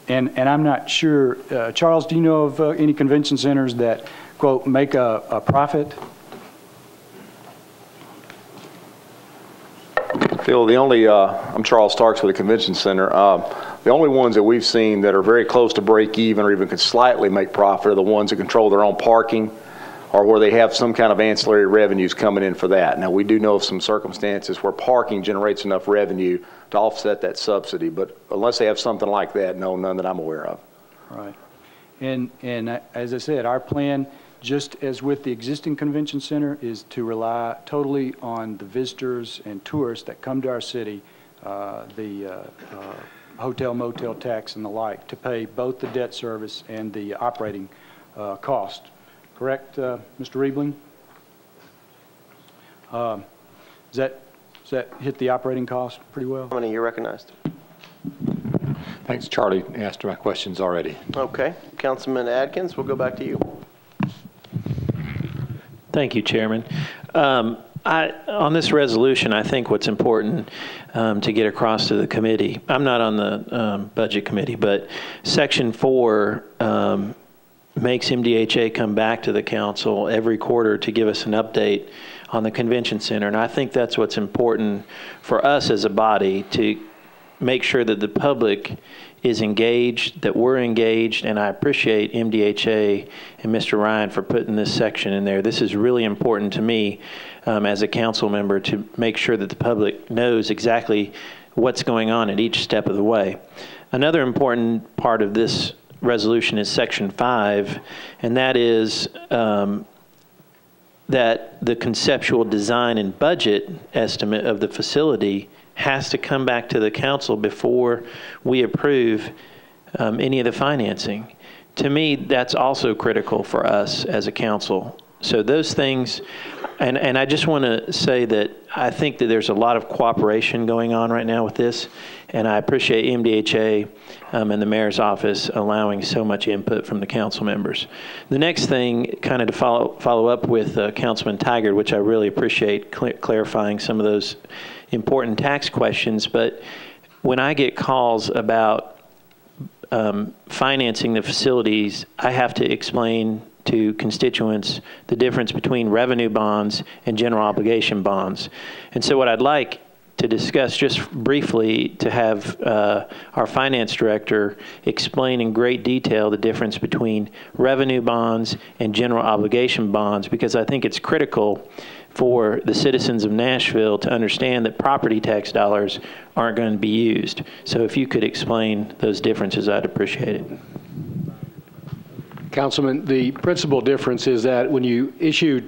And I'm not sure, Charles, do you know of any convention centers that, quote, make a profit? Phil, the only, I'm Charles Starks with the Convention Center. The only ones that we've seen that are very close to break even or even can slightly make profit are the ones that control their own parking or where they have some kind of ancillary revenues coming in for that. Now, we do know of some circumstances where parking generates enough revenue to offset that subsidy, but unless they have something like that, no, none that I'm aware of. Right. And as I said, our plan, just as with the existing convention center, is to rely totally on the visitors and tourists that come to our city, the hotel, motel tax and the like, to pay both the debt service and the operating cost. Correct, Mr. Riebling? Does that hit the operating cost pretty well? How many you're recognized? Thanks, Charlie. Asked my questions already. Okay. Councilman Adkins, we'll go back to you. Thank you, Chairman. On this resolution, I think what's important to get across to the committee, I'm not on the budget committee, but Section 4 makes MDHA come back to the council every quarter to give us an update on the convention center. And I think that's what's important for us as a body, to make sure that the public is engaged, that we're engaged, and I appreciate MDHA and Mr. Ryan for putting this section in there. This is really important to me as a council member, to make sure that the public knows exactly what's going on at each step of the way. Another important part of this resolution is Section 5, and that is that the conceptual design and budget estimate of the facility has to come back to the council before we approve any of the financing. To me, that's also critical for us as a council. So those things, and I just want to say that I think that there's a lot of cooperation going on right now with this, and I appreciate MDHA and the mayor's office allowing so much input from the council members. The next thing, kind of to follow up with Councilman Tigard, which I really appreciate clarifying some of those important tax questions, but when I get calls about financing the facilities, I have to explain to constituents the difference between revenue bonds and general obligation bonds. And so what I'd like to discuss just briefly, to have our finance director explain in great detail the difference between revenue bonds and general obligation bonds, because I think it's critical for the citizens of Nashville to understand that property tax dollars aren't going to be used. So if you could explain those differences, I'd appreciate it. Councilman, the principal difference is that when you issue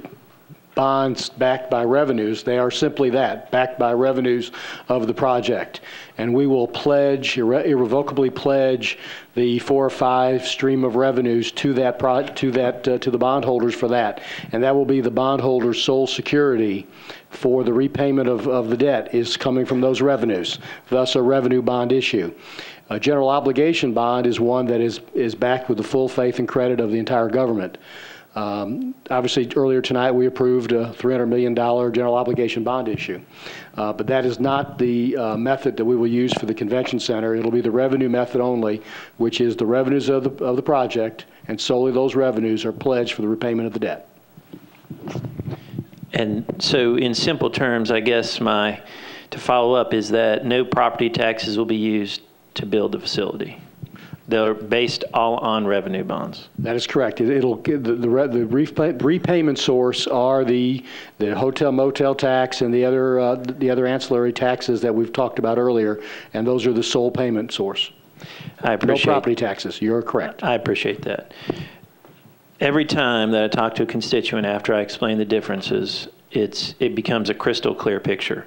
bonds backed by revenues, they are simply that, backed by revenues of the project. And we will pledge, irrevocably pledge the 4 or 5 stream of revenues to that to the bondholders for that. And that will be the bondholder's sole security for the repayment of the debt is coming from those revenues, thus a revenue bond issue. A general obligation bond is one that is backed with the full faith and credit of the entire government. Obviously, earlier tonight we approved a $300 million general obligation bond issue. But that is not the method that we will use for the convention center. It'll be the revenue method only, which is the revenues of the project, and solely those revenues are pledged for the repayment of the debt. And so in simple terms, I guess to follow up is that no property taxes will be used to build the facility. They're based all on revenue bonds. That is correct. The repayment source are the hotel motel tax and the other ancillary taxes that we've talked about earlier, and those are the sole payment source. I appreciate no property taxes. You're correct. I appreciate that. Every time that I talk to a constituent after I explain the differences, it becomes a crystal clear picture.